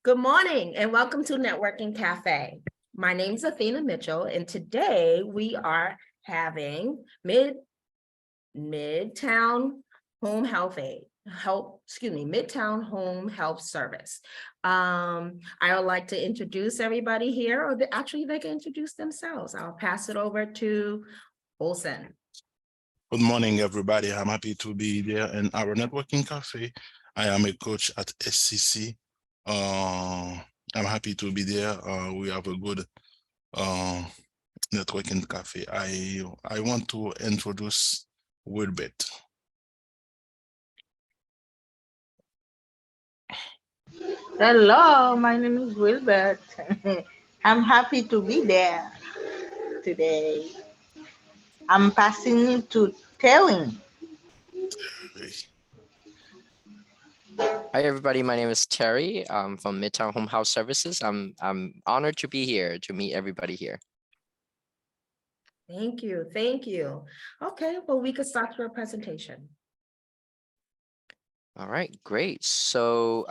Good morning and welcome to Networking Cafe. My name is Athena Mitchell, and today we are having Midtown Home Health Midtown Home Health Service. I would like to introduce everybody here, or actually they can introduce themselves. I'll pass it over to Olsen. Good morning, everybody. I'm happy to be there in our networking cafe. I am a coach at SCC. I'm happy to be there. We have a good networking cafe. I want to introduce Wilbert. Hello, my name is Wilbert. I'm happy to be there today. I'm passing to Terry. Hi everybody, my name is Terry. I'm from Midtown Home Health Services. I'm honored to be here to meet everybody here. Thank you, thank you. Okay, well, we could start your presentation. All right, great. So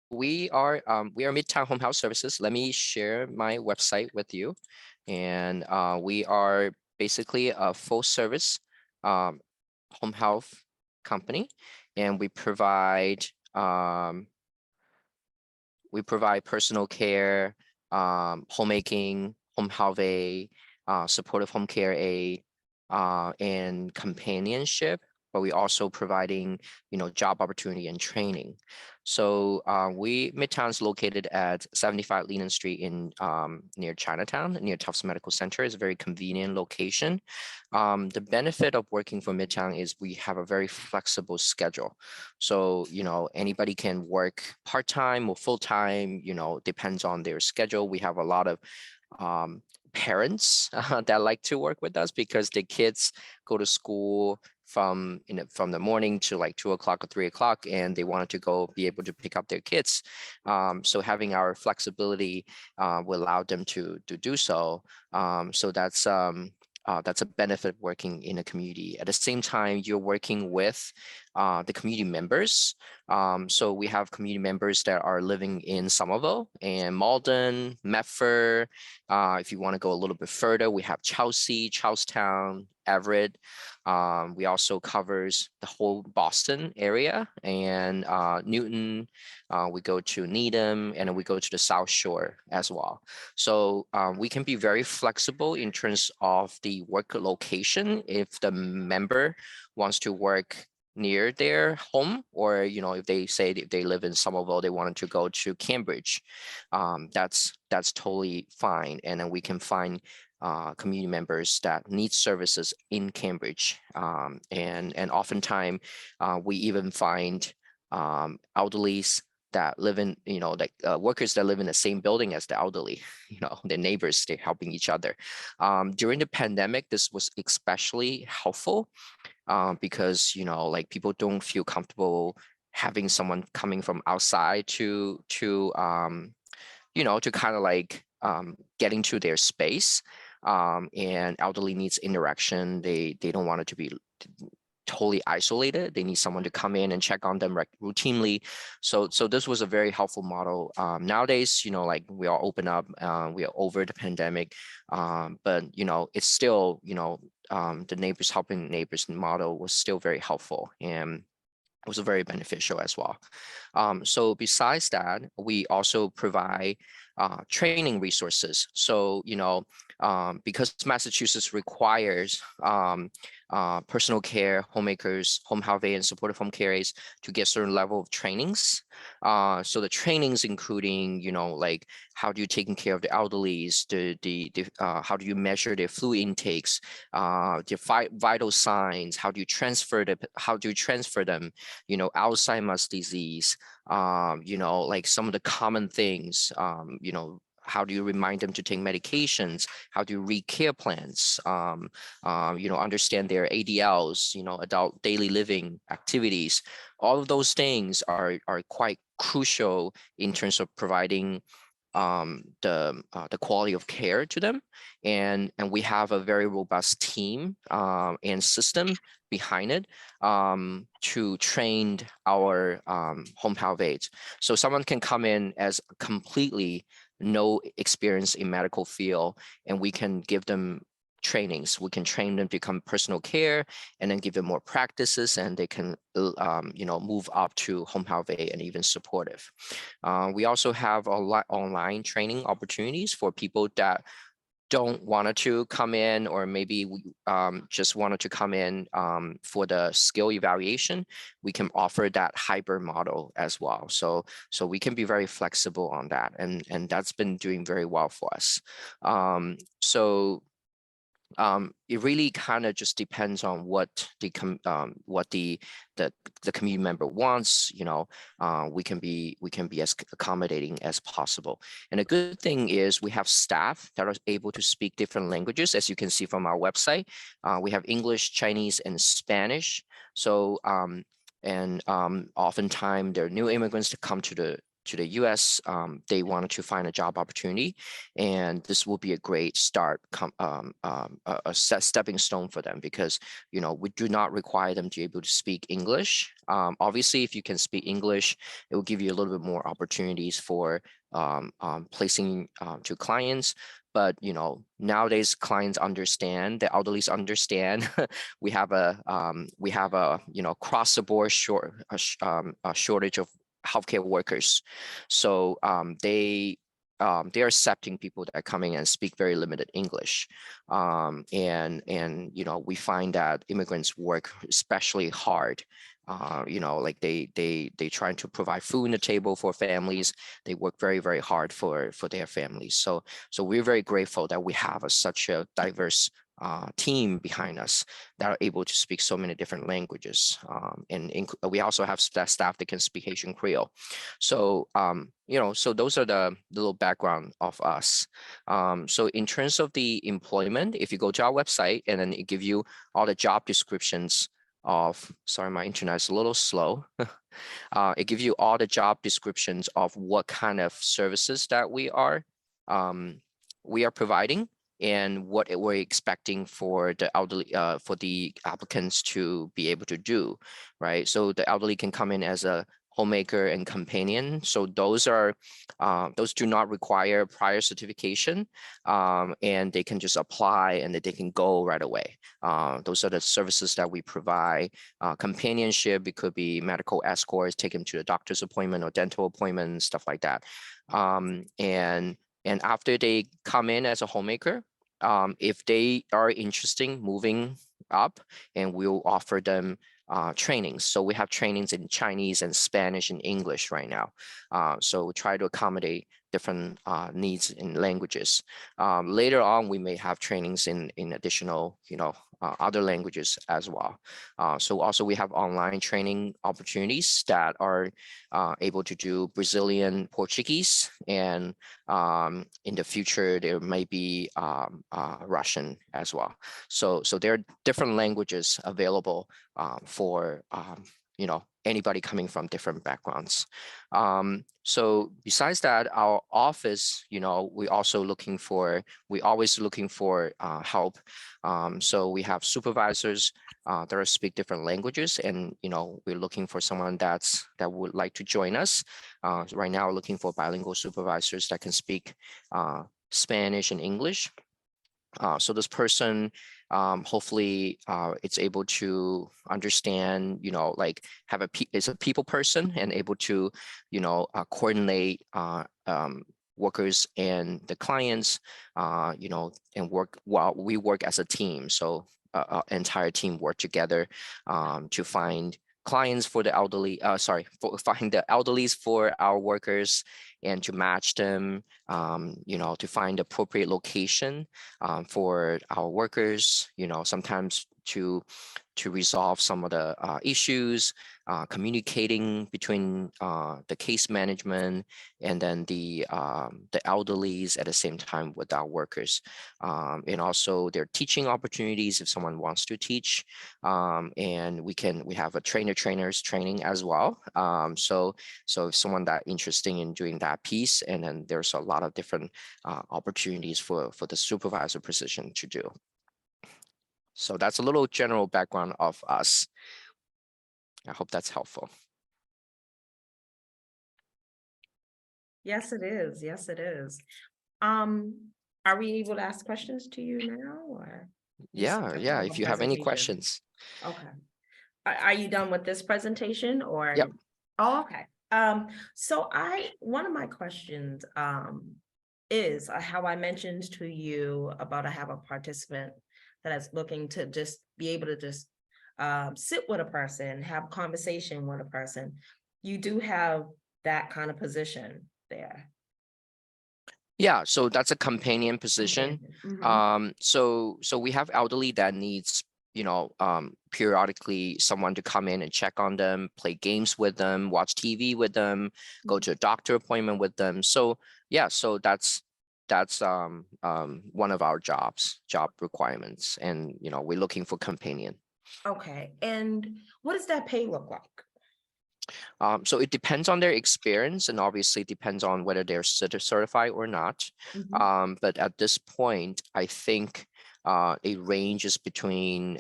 we are Midtown Home Health Services. Let me share my website with you. And we are basically a full service home health company, and we provide personal care, homemaking, home health aid, supportive home care aid, and companionship. But we also providing, job opportunity and training. So Midtown is located at 75 Leland Street in near Chinatown, near Tufts Medical Center. It's a very convenient location. The benefit of working for Midtown is we have a very flexible schedule. So, anybody can work part-time or full-time, depends on their schedule. We have a lot of parents that like to work with us because the kids go to school from the morning to like 2 o'clock or 3 o'clock, and they wanted to be able to pick up their kids. So having our flexibility will allow them to do so. So that's a benefit of working in a community. At the same time, you're working with the community members. So we have community members that are living in Somerville and Malden, Medford. If you want to go a little bit further, we have Chelsea, Charlestown, Everett. We also covers the whole Boston area and Newton. We go to Needham, and then we go to the South Shore as well. So we can be very flexible in terms of the work location. If the member wants to work near their home, or if they live in Somerville, they wanted to go to Cambridge, that's totally fine. And then we can find community members that need services in Cambridge, and oftentimes we even find elderlies that live in, workers that live in the same building as the elderly, the neighbors, they're helping each other. During the pandemic, this was especially helpful because, people don't feel comfortable having someone coming from outside to kind of like get into their space. And elderly needs interaction. They don't want it to be totally isolated. They need someone to come in and check on them routinely. So this was a very helpful model. Nowadays, we all open up, we are over the pandemic, but it's still, the neighbors helping neighbors model was still very helpful, and it was very beneficial as well. So besides that, we also provide training resources. So, because Massachusetts requires personal care, homemakers, home health aid, and supportive home care aides to get certain level of trainings. So the trainings including, like how do you taking care of the elderlies, how do you measure their fluid intakes, the vital signs, how do you transfer them, Alzheimer's disease, like some of the common things, how do you remind them to take medications? How do you read care plans? Understand their ADLs, adult daily living activities. All of those things are quite crucial in terms of providing the quality of care to them, and we have a very robust team and system behind it to train our home health aides. So someone can come in as completely no experience in medical field, and we can give them trainings. We can train them to become personal care, and then give them more practices, and they can move up to home health aide and even supportive. We also have a lot online training opportunities for people that don't wanted to come in, or maybe we just wanted to come in for the skill evaluation. We can offer that hybrid model as well. So we can be very flexible on that, and that's been doing very well for us. It really kind of just depends on what the community member wants. We can be as accommodating as possible. And a good thing is we have staff that are able to speak different languages, as you can see from our website. We have English, Chinese, and Spanish. So oftentimes there are new immigrants to come to the US. They wanted to find a job opportunity, and this will be a great start, a stepping stone for them, because we do not require them to be able to speak English. Obviously, if you can speak English, it will give you a little bit more opportunities for placing to clients. But nowadays clients understand, the elderlies understand. we have a across the board shortage of healthcare workers. So they are accepting people that are coming and speak very limited English. And we find that immigrants work especially hard. Like they trying to provide food on the table for families. They work very, very hard for their families. So we're very grateful that we have such a diverse team behind us that are able to speak so many different languages. And we also have staff that can speak Haitian Creole. So, so those are the little background of us. So in terms of the employment, if you go to our website, and then it gives you all the job descriptions of, sorry, my internet is a little slow. It gives you all the job descriptions of what kind of services that we are providing, and what we're expecting for the elderly, for the applicants to be able to do, right? So the elderly can come in as a homemaker and companion. So those do not require prior certification, and they can just apply and they can go right away. Those are the services that we provide. Companionship, it could be medical escorts, take them to a doctor's appointment or dental appointment, stuff like that. And after they come in as a homemaker, if they are interested in moving up, and we'll offer them trainings. So we have trainings in Chinese and Spanish and English right now. So we try to accommodate different needs in languages. Later on, we may have trainings in additional, other languages as well. So also we have online training opportunities that are able to do Brazilian Portuguese, and in the future there may be Russian as well. So there are different languages available for anybody coming from different backgrounds. So besides that, our office, we always looking for help. So we have supervisors that speak different languages, and we're looking for someone that would like to join us. Right now, we're looking for bilingual supervisors that can speak Spanish and English. So this person, hopefully, it's able to understand, like is a people person, and able to, coordinate workers and the clients, and work while we work as a team. So entire team work together to find clients for the elderly, find the elderlies for our workers, and to match them, to find the appropriate location for our workers. Sometimes to resolve some of the issues, communicating between the case management and then the elderlies at the same time with our workers. And also there are teaching opportunities if someone wants to teach. And we have a trainers training as well. So if someone that interested in doing that piece, and then there's a lot of different opportunities for the supervisor position to do. So that's a little general background of us. I hope that's helpful. Yes, it is. Yes, it is. Are we able to ask questions to you now or? Yeah, if you have any questions. Okay. Are you done with this presentation or? Yep. Oh, okay. So one of my questions, is how I mentioned to you about I have a participant that is looking to just be able to just sit with a person, have a conversation with a person. You do have that kind of position there. Yeah, so that's a companion position. Mhm. So we have elderly that needs, periodically someone to come in and check on them, play games with them, watch TV with them, go to a doctor appointment with them. So yeah, so that's one of our job requirements, and we're looking for companion. Okay, and what does that pay look like? So it depends on their experience, and obviously depends on whether they're certified or not. But at this point, I think it ranges between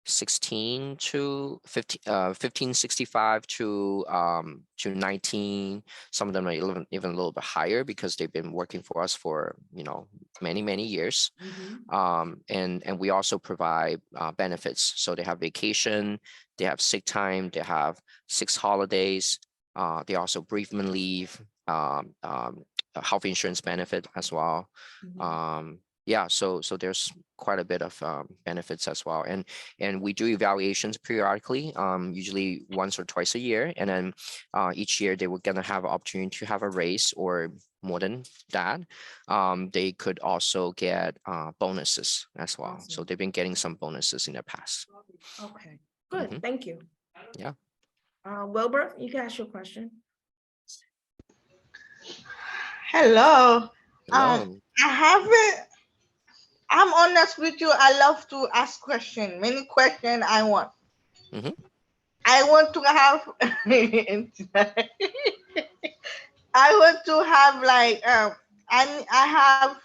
16 to 1565 to 19. Some of them are even a little bit higher because they've been working for us for many years. And we also provide benefits. So they have vacation, they have sick time, they have 6 holidays. They also bereavement leave, health insurance benefit as well. Yeah, so there's quite a bit of benefits as well, and we do evaluations periodically, usually once or twice a year, and then each year they were gonna have an opportunity to have a raise, or more than that. They could also get bonuses as well. So Awesome. they've been getting some bonuses in the past. Okay, good, thank you. Yeah. Wilbur, you can ask your question. Hello. Hello. I'm honest with you. I love to ask questions. Many questions I want. I want to have I want to have like I have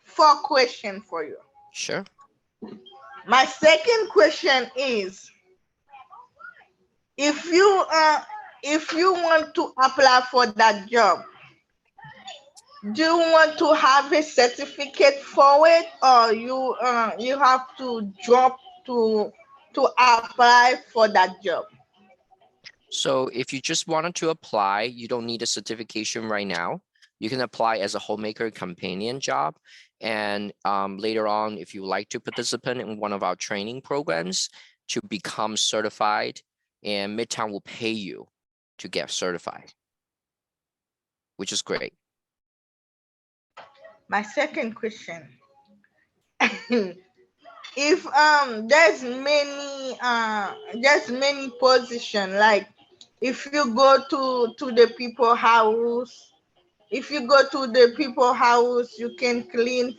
4 questions for you. Sure. My second question is, if you want to apply for that job, do you want to have a certificate for it, or you have to drop to apply for that job? So if you just wanted to apply, you don't need a certification right now. You can apply as a homemaker companion job. And later on, if you like to participate in one of our training programs to become certified, and Midtown will pay you to get certified, which is great. My second question. If there's many position, like if you go to the people house, you can clean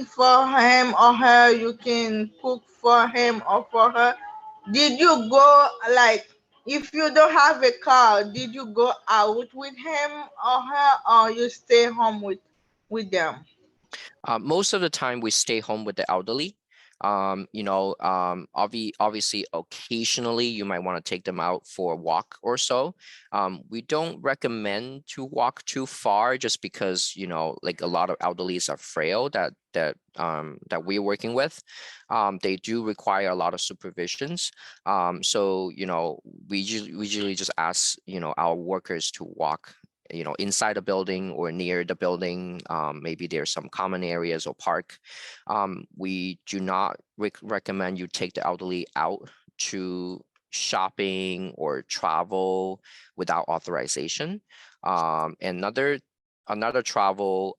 for him or her, you can cook for him or for her. Did you go, like, if you don't have a car, did you go out with him or her, or you stay home with them? Most of the time we stay home with the elderly. Obviously occasionally you might want to take them out for a walk or so. We don't recommend to walk too far, just because like a lot of elderlies are frail that we're working with. They do require a lot of supervisions. So we usually just ask our workers to walk inside the building or near the building. Maybe there's some common areas or park. We do not recommend you take the elderly out to shopping or travel without authorization. Another another travel,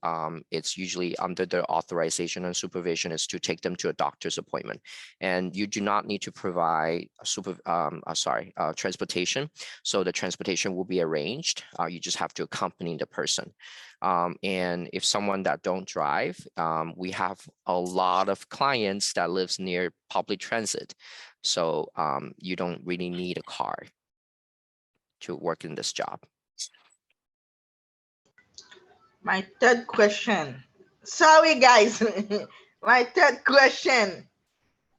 it's usually under their authorization and supervision is to take them to a doctor's appointment. And you do not need to provide transportation. So the transportation will be arranged. You just have to accompany the person. And if someone that don't drive, we have a lot of clients that lives near public transit. So you don't really need a car to work in this job. My third question. Sorry, guys. My third question.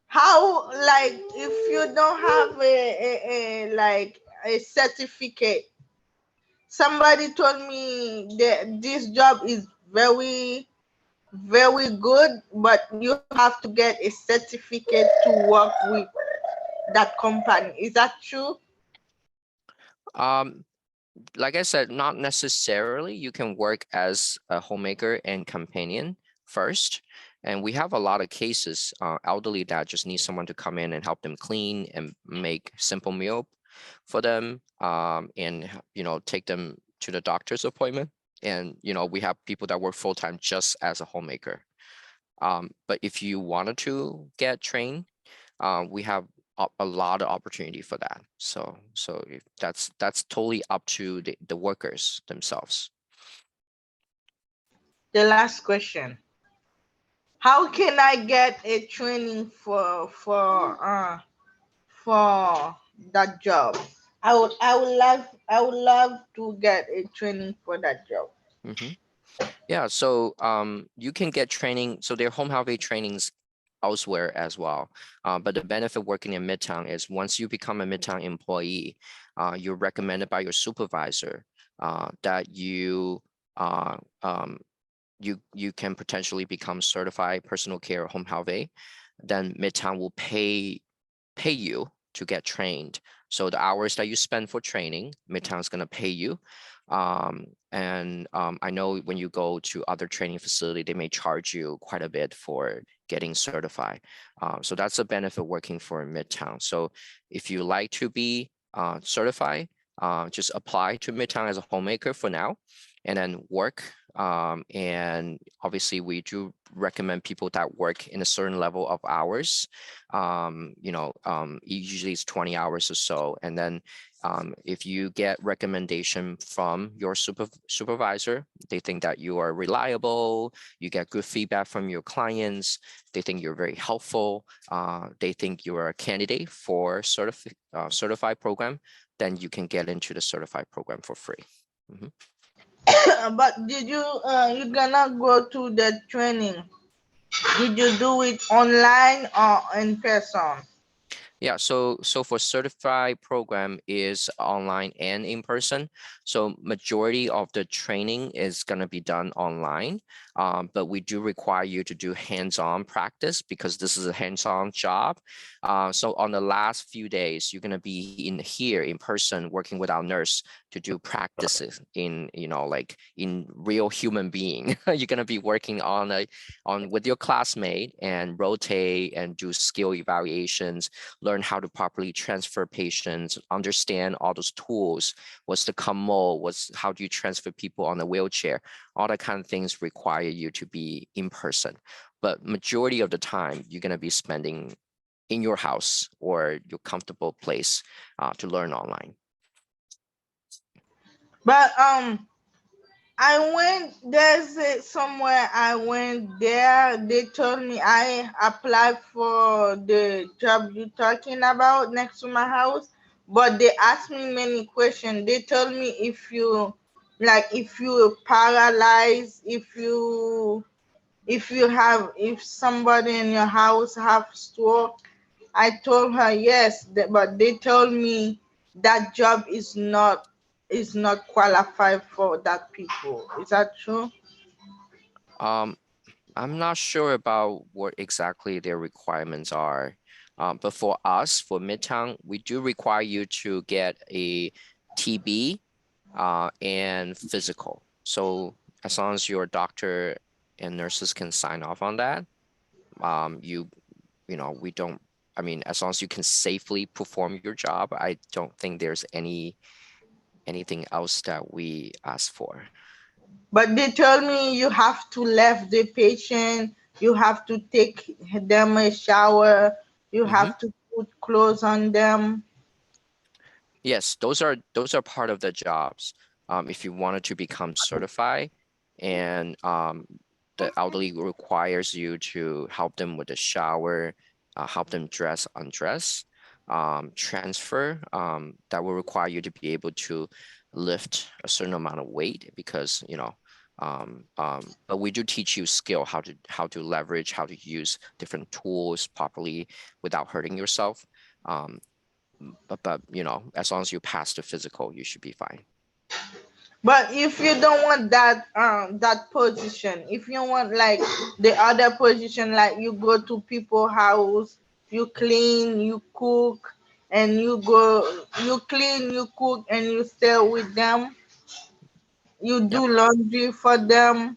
How, like, if you don't have a certificate, somebody told me that this job is very, very good, but you have to get a certificate to work with that company. Is that true? Like I said, not necessarily. You can work as a homemaker and companion first. And we have a lot of cases, elderly that just need someone to come in and help them clean and make simple meal for them, and take them to the doctor's appointment. And we have people that work full-time just as a homemaker. But if you wanted to get trained, we have a lot of opportunity for that. So if that's totally up to the workers themselves. The last question. How can I get a training for that job? I would love to get a training for that job. Yeah, so you can get training. So there are home health aid trainings elsewhere as well. But the benefit working in Midtown is once you become a Midtown employee, you're recommended by your supervisor that you can potentially become certified personal care or home health aide. Then Midtown will pay you to get trained. So the hours that you spend for training, Midtown is going to pay you. I know when you go to other training facility, they may charge you quite a bit for getting certified. So that's a benefit working for Midtown. So if you like to be certified, just apply to Midtown as a homemaker for now, and then work. And obviously we do recommend people that work in a certain level of hours. Usually it's 20 hours or so. And then if you get recommendation from your supervisor, they think that you are reliable, you get good feedback from your clients, they think you're very helpful, they think you are a candidate for certified program, then you can get into the certified program for free. But did you gonna go to the training? Did you do it online or in person? Yeah, so for certified program is online and in person. So majority of the training is going to be done online, but we do require you to do hands-on practice because this is a hands-on job. So on the last few days, you're going to be here in person working with our nurse to do practices in like in real human being. You're going to be working on with your classmate and rotate and do skill evaluations, learn how to properly transfer patients, understand all those tools, what's the commode, how do you transfer people on a wheelchair, all that kind of things require you to be in person. But majority of the time, you're going to be spending in your house or your comfortable place to learn online. But somewhere I went there, they told me I applied for the job you're talking about next to my house, but they asked me many questions. They told me if you paralyzed, if somebody in your house have stroke. I told her yes, but they told me that job is not qualified for that people. Is that true? I'm not sure about what exactly their requirements are, but for us, for Midtown, we do require you to get a TB and physical. So as long as your doctor and nurses can sign off on that, we don't. I mean, as long as you can safely perform your job, I don't think there's anything else that we ask for. But they told me you have to leave the patient, you have to take them a shower, you Mhm. have to put clothes on them. Yes, those are part of the jobs. If you wanted to become certified, and the elderly requires you to help them with the shower, help them dress, undress, transfer, that will require you to be able to lift a certain amount of weight because, but we do teach you skill, how to leverage, how to use different tools properly without hurting yourself. Um, but as long as you pass the physical, you should be fine. But if you don't want that position, if you want like the other position, like you go to people house, you clean, you cook, and you clean, you cook, and you stay with them, you Yep, do laundry for them.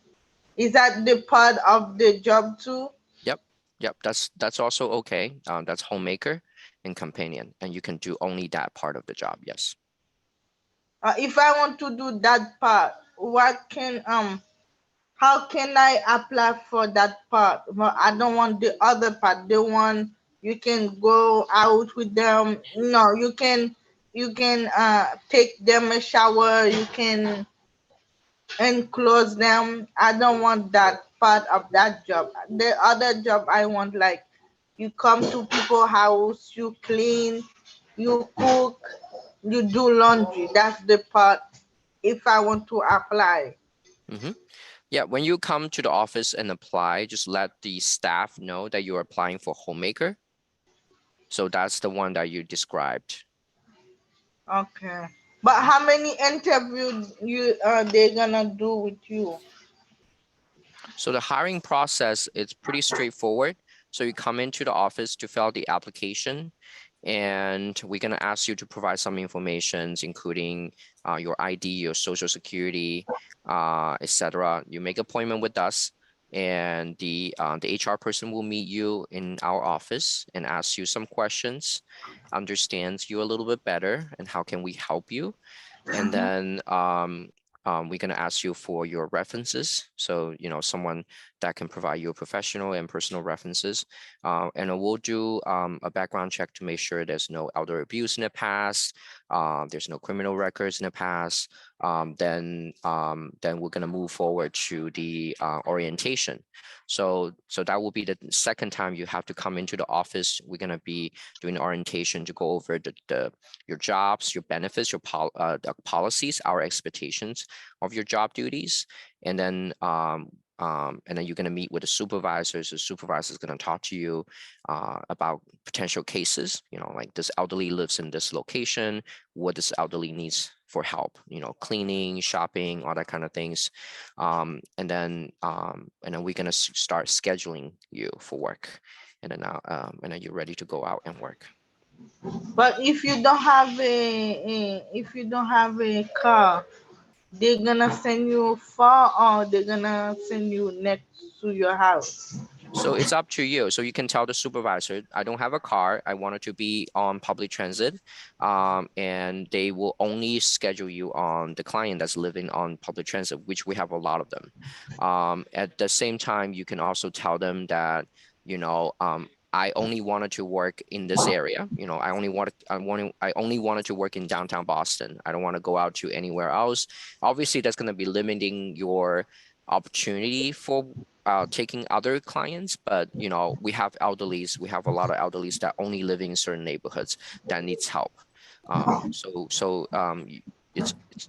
Is that the part of the job too? yep, yep. That's also okay. That's homemaker and companion, and you can do only that part of the job. Yes. If I want to do that part, what can how can I apply for that part? Well, I don't want the other part. The one you can go out with them. No, you can take them a shower. You can enclose them. I don't want that part of that job. The other job I want, like, you come to people house, you clean, you cook, you do laundry. That's the part if I want to apply. Mm-hmm. Yeah, when you come to the office and apply, just let the staff know that you're applying for homemaker. So that's the one that you described. Okay. But how many interviews you they gonna do with you? So the hiring process is pretty straightforward. So you come into the office to fill out the application, and we're gonna ask you to provide some information, including your ID, your social security, etc. You make appointment with us, and the HR person will meet you in our office and ask you some questions, understands you a little bit better, and how can we help you. And then we're going to ask you for your references. So, someone that can provide you professional and personal references. And we'll do a background check to make sure there's no elder abuse in the past, there's no criminal records in the past. Then we're going to move forward to the orientation. So that will be the second time you have to come into the office. We're going to be doing orientation to go over your jobs, your benefits, the policies, our expectations of your job duties, and then you're going to meet with the supervisors. The supervisor is going to talk to you about potential cases. Like this elderly lives in this location. What this elderly needs for help? Cleaning, shopping, all that kind of things. And then we're going to start scheduling you for work. And then you're ready to go out and work. But if you don't have a car, they're gonna send you far or they're gonna send you next to your house. So it's up to you. So you can tell the supervisor, I don't have a car. I want it to be on public transit. And they will only schedule you on the client that's living on public transit, which we have a lot of them. At the same time, you can also tell them that, I only wanted to work in this area. I only wanted to work in downtown Boston. I don't want to go out to anywhere else. Obviously, that's going to be limiting your opportunity for taking other clients, but we have elderlies. We have a lot of elderlies that only living in certain neighborhoods that needs help.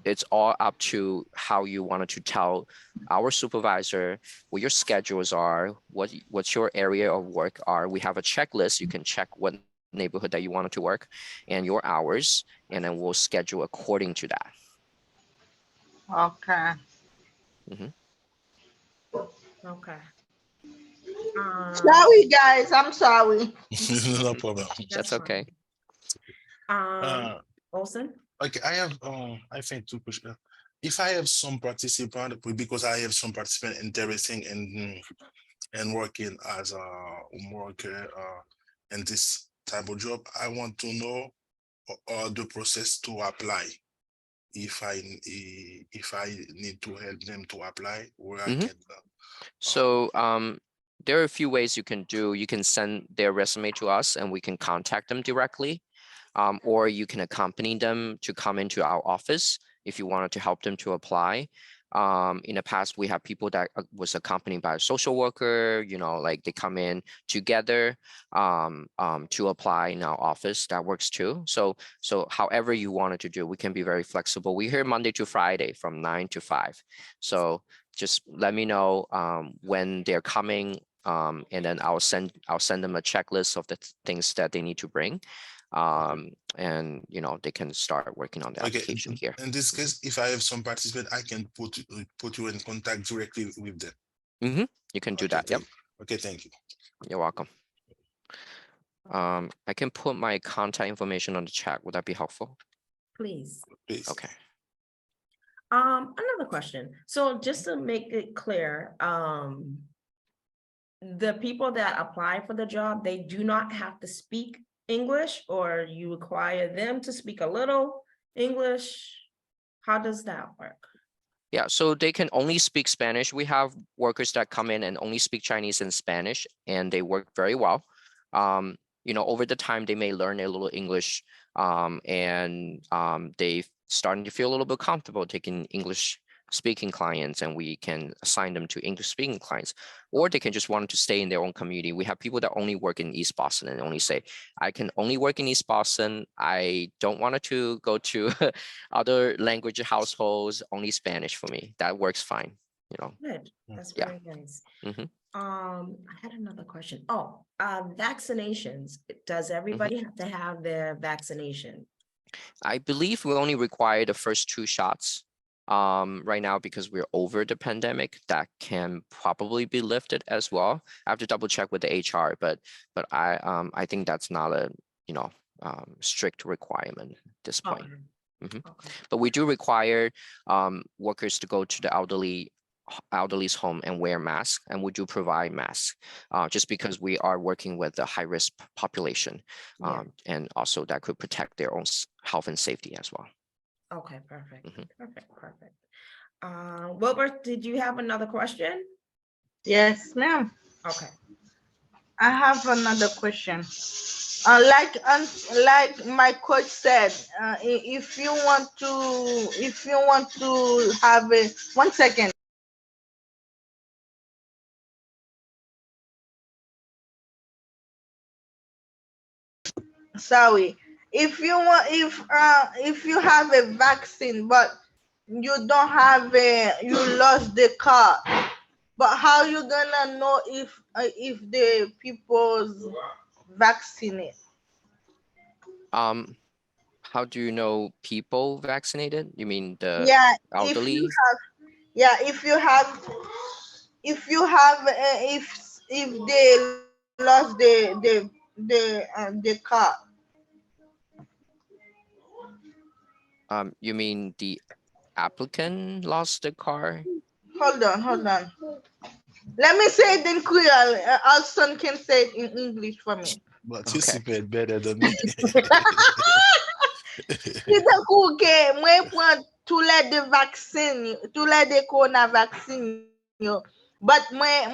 It's all up to how you wanted to tell our supervisor what your schedules are, what's your area of work are. We have a checklist. You can check what neighborhood that you wanted to work and your hours, and then we'll schedule according to that. Okay. Mhm. Okay. Um, Sorry guys, I'm sorry. No problem. That's that's okay. fine. Uh, Olson? okay, I have I think two questions. If I have some participant, because I have some participant interesting in working as a worker in this type of job, I want to know the process to apply. if I need to help them to apply, where I Mhm. can. So there are a few ways you can do. You can send their resume to us and we can contact them directly. Or you can accompany them to come into our office if you wanted to help them to apply. In the past, we have people that was accompanied by a social worker, like they come in together to apply in our office. That works too. So however you wanted to do, we can be very flexible. We're here Monday to Friday from 9 to 5. So just let me know when they're coming, and then I'll send them a checklist of the things that they need to bring. And they can start working on the Okay, application here. in this case, if I have some participant, I can put you in contact directly with them. You can do Okay, that. Yep, okay, thank you. you're welcome. I can put my contact information on the chat. Would that be helpful? Please. Please. Okay. Another question. So just to make it clear, the people that apply for the job, they do not have to speak English, or you require them to speak a little English? How does that work? Yeah, so they can only speak Spanish. We have workers that come in and only speak Chinese and Spanish, and they work very well. Over the time, they may learn a little English, and they starting to feel a little bit comfortable taking English speaking clients, and we can assign them to English speaking clients, or they can just want to stay in their own community. We have people that only work in East Boston and only say, I can only work in East Boston. I don't want to go to other language households, only Spanish for me. That works fine. Good, that's Yeah. very nice. Mhm. I had another question. Oh, vaccinations. Does everybody have to have their vaccination? I believe we only require the first 2 shots right now because we're over the pandemic. That can probably be lifted as well. I have to double check with the HR, but I think that's not a strict requirement at this point. Okay. Okay. But we do require workers to go to the elderly's home and wear masks, and we do provide masks just because we are working with a high-risk population, Yeah. and also that could protect their own health and safety as well. Okay, perfect. Perfect. Did you have another question? Yes, ma'am. Okay. I have another question. Like my coach said, if you want to have a 1 second. Sorry. If you have a vaccine but you don't have you lost the card, but how you gonna know if the people's vaccinated? How do you know people vaccinated? You mean the Yeah, elderly? if you have if they lost the card. You mean the applicant lost the car? Hold on. Let me say it in Creole. Alston can say it in English for me. But you Okay. speak better than me. Tout d'un coup que moi prends tous les deux vaccins, tous les deux corona vaccines yo. But moi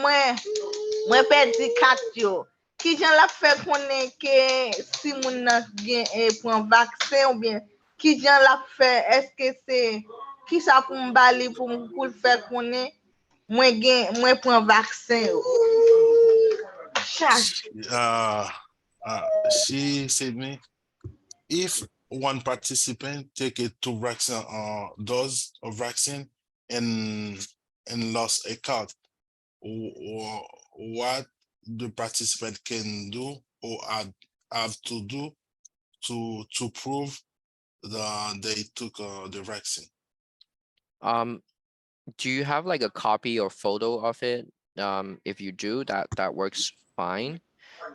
perdi 4 yo. Qui j'en la fait connaître que si moun nan gen prend vaccin ou bien qui j'en la fait, est-ce que c'est qui ça pour m'bali pour le faire connaître moi prend vaccin yo. Charge. She said me, if one participant take a 2 vaccine dose of vaccine and lost a card, or what the participant can do or have to do to prove they took the vaccine. Do you have like a copy or photo of it? If you do, that works fine.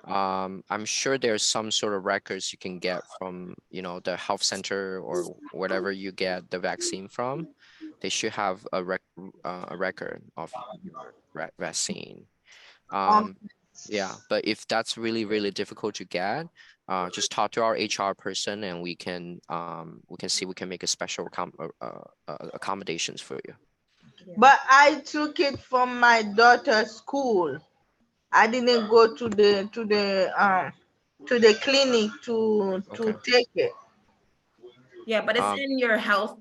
I'm sure there's some sort of records you can get from, the health center or whatever you get the vaccine from. They should have a record of your vaccine. Yeah, but if that's really, really difficult to get, just talk to our HR person and we can see we can make a special accommodations for you. But I took it from my daughter's school. I didn't go to the clinic to Okay. take it. Yeah, but it's Um, in your health,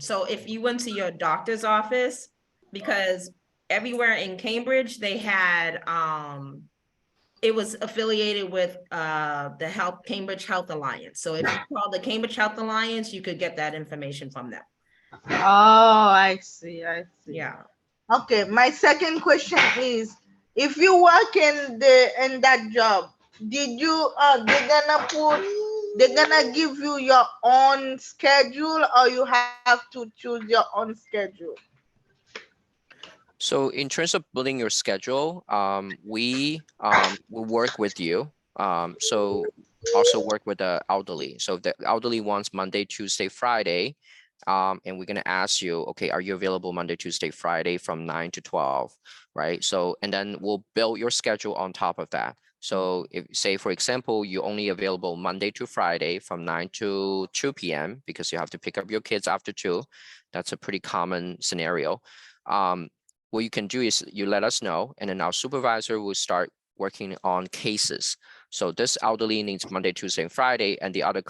so if you went to your doctor's office, because everywhere in Cambridge, they had, it was affiliated with, the Cambridge Health Alliance. So if you call the Cambridge Health Alliance, you could get that information from them. Oh, I see. I see. Yeah. Okay, my second question is, if you work in that job, did you they're gonna give you your own schedule, or you have to choose your own schedule? so in terms of building your schedule, we will work with you. So also work with the elderly. So if the elderly wants Monday, Tuesday, Friday, and we're gonna ask you, okay, are you available Monday, Tuesday, Friday from 9 to 12, right? So, and then we'll build your schedule on top of that. So if say, for example, you're only available Monday to Friday from 9 to 2 p.m. because you have to pick up your kids after 2. That's a pretty common scenario. What you can do is you let us know, and then our supervisor will start working on cases. So this elderly needs Monday, Tuesday, and Friday, and the other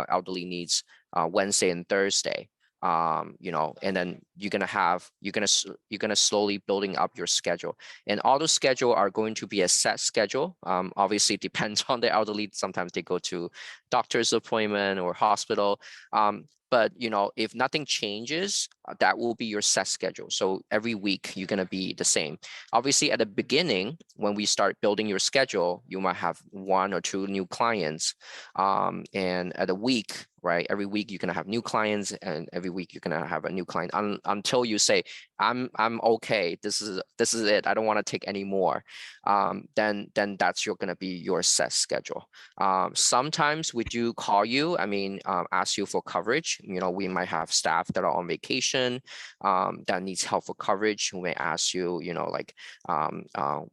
elderly needs Wednesday and Thursday. You know, and then you're gonna slowly building up your schedule, and all the schedule are going to be a set schedule. Obviously it depends on the elderly. Sometimes they go to doctor's appointment or hospital. But you know, if nothing changes, that will be your set schedule. So every week you're gonna be the same. Obviously, at the beginning, when we start building your schedule, you might have 1 or 2 new clients, and at a week, right? Every week you're gonna have new clients, and every week you're gonna have a new client until you say, I'm okay. This is it. I don't want to take any more. Then that's gonna be your set schedule. Sometimes we do call you. I mean, ask you for coverage. You know, we might have staff that are on vacation that needs help for coverage. We may ask you, you know, like,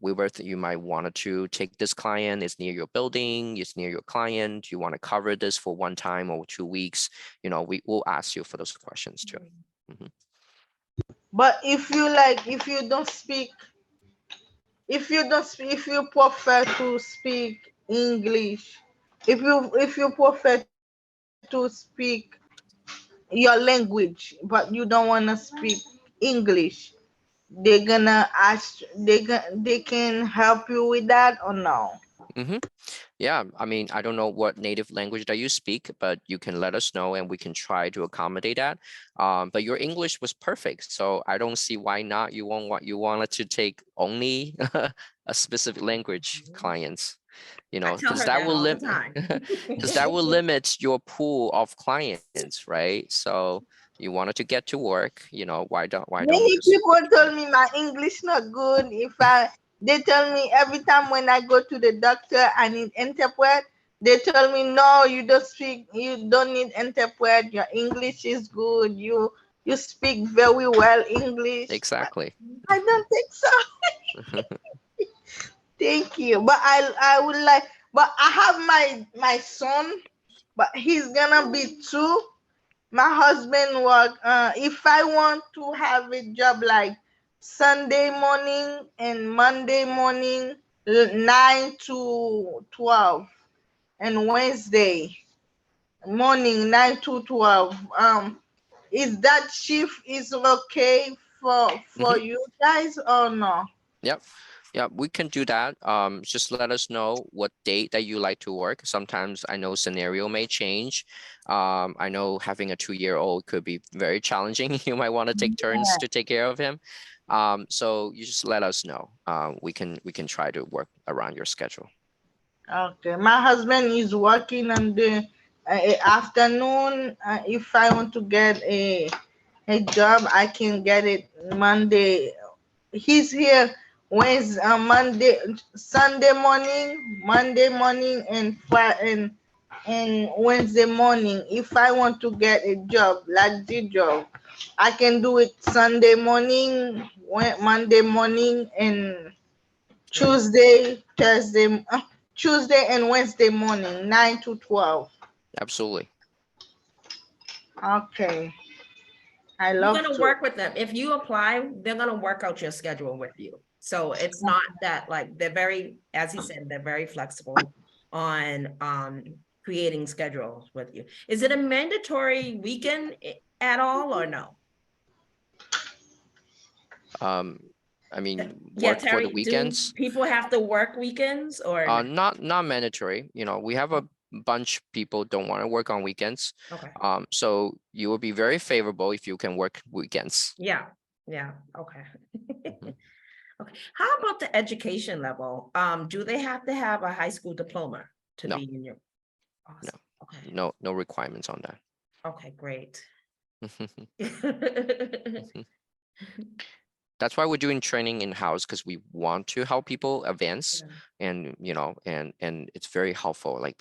Wilbert, you might want to take this client. It's near your building. It's near your client. You want to cover this for 1 time or 2 weeks. You know, we will ask you for those questions too. Mhm. But if you don't speak, if you prefer to speak English, if you prefer to speak your language, but you don't want to speak English, they're gonna ask, they can help you with that or no? Mhm. Yeah, I mean, I don't know what native language that you speak, but you can let us know and we can try to accommodate that. But your English was perfect, so I don't see why not. You wanted to take only a specific language clients, you I know, tell because her that that will all the limit time. because that will limit your pool of clients, right? So you wanted to get to work, you know, why don't we Many just people told me my English not good. They tell me every time when I go to the doctor I need interpret. They tell me no, you don't need interpret. Your English is good. You speak very well English. But exactly? I don't think so. Thank you. But I would like. But I have my son. But he's gonna be 2. My husband work. If I want to have a job like Sunday morning and Monday morning, 9 to 12, and Wednesday morning 9 to 12. Is that shift is okay for Mhm. you guys or no? Yep. Yeah, we can do that. Just let us know what date that you like to work. Sometimes I know scenario may change. I know having a 2-year-old could be very challenging. You might want to take turns to take care of him. So you just let us know. We can try to work around your schedule. Okay, my husband is working on the afternoon. If I want to get a job, I can get it Monday. He's here Wednesday, Monday, Sunday morning, Monday morning, and Friday and Wednesday morning. If I want to get a job like the job, I can do it Sunday morning, Monday morning, and Tuesday, Thursday, Tuesday and Wednesday morning, 9 to 12. Absolutely. Okay. I You're love gonna to. work with them. If you apply, they're gonna work out your schedule with you. So it's not that like, they're very, as he said, they're very flexible on creating schedules with you. Is it a mandatory weekend at all or no? I mean, Yeah, work for the Terry, do weekends. people have to work weekends or no? Not mandatory. You know, we have a bunch of people don't want to work on weekends. Okay, So you will be very favorable if you can work weekends. yeah, okay. Mhm. Okay, how about the education level? Do they have to have a high school diploma to No. be in your? Awesome. Okay, No requirements on that. okay, great. That's why we're doing training in-house, because we want to help people advance, Yeah. and you know, and it's very helpful. Like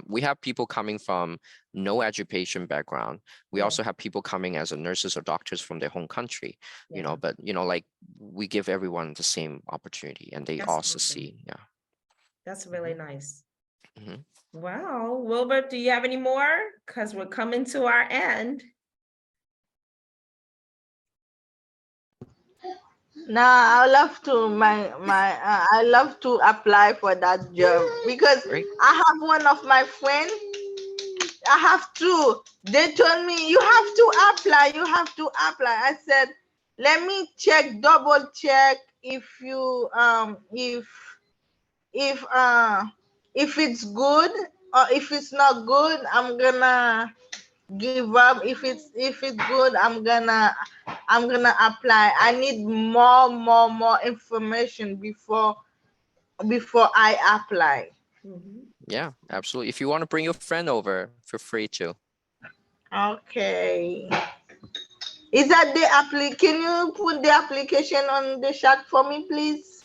we have people coming from no education background. We Yeah. also have people coming as a nurses or doctors from their home country, you Yeah. know, but you know, like we give everyone the same opportunity and they That's all awesome. succeed. Yeah. That's really nice. Mhm. Wow, Wilbert, do you have any more? Because we're coming to our end. No, I love to I love to apply for that job because Great. I have one of my friends. I have to. They told me you have to apply. You have to apply. I said, let me check, double check if you if if it's good or if it's not good. I'm gonna give up. If it's good, I'm gonna apply. I need more information before I apply. Mhm. Yeah, absolutely. If you want to bring your friend over, feel free to. Okay. Is that the can you put the application on the chat for me, please?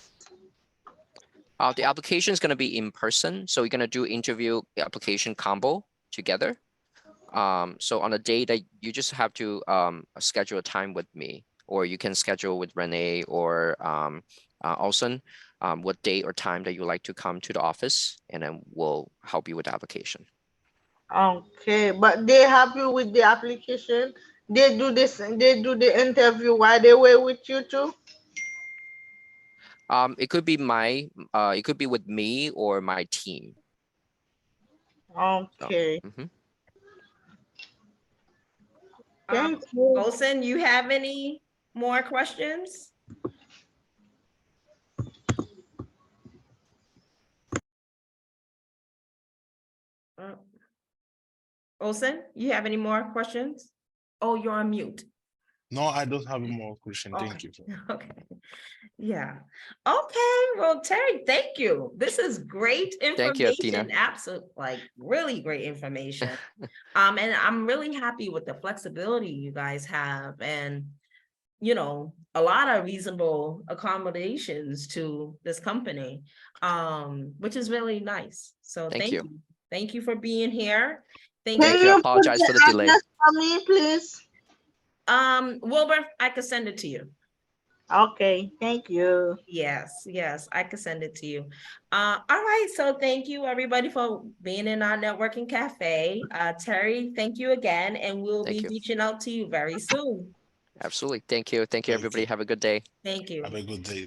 The application is going to be in person, so we're going to do interview application combo together. So on a day that you just have to schedule a time with me, or you can schedule with Renee or Olson, what date or time that you like to come to the office, and then we'll help you with the application. Okay, but they happy with the application? They do this, they do the interview while they were with you too? It could be it could be with me or my team. Okay. Mhm. Thank you. Olsen, you have any more questions? Olsen, you have any more questions? Oh, you're on mute. No, I don't have more question. Thank you. Okay. Yeah. Okay. Well, Terry, thank you. This is great Thank you, Tina. information. Absolute, like really great information. And I'm really happy with the flexibility you guys have, and you know, a lot of reasonable accommodations to this company, which is really nice. So Thank thank you. you. Thank you for being here. Can Thank you. you put Apologize for the delay. address for me, please? Wilbur, I could send it to you. Okay, thank you. Yes, I could send it to you. All right, so thank you everybody for being in our networking cafe. Terry, thank you again, and we'll Thank be you. reaching out to you very soon. Absolutely. Thank you. Thank you, Thank everybody. you. Have a good day. Thank you. Have a good day.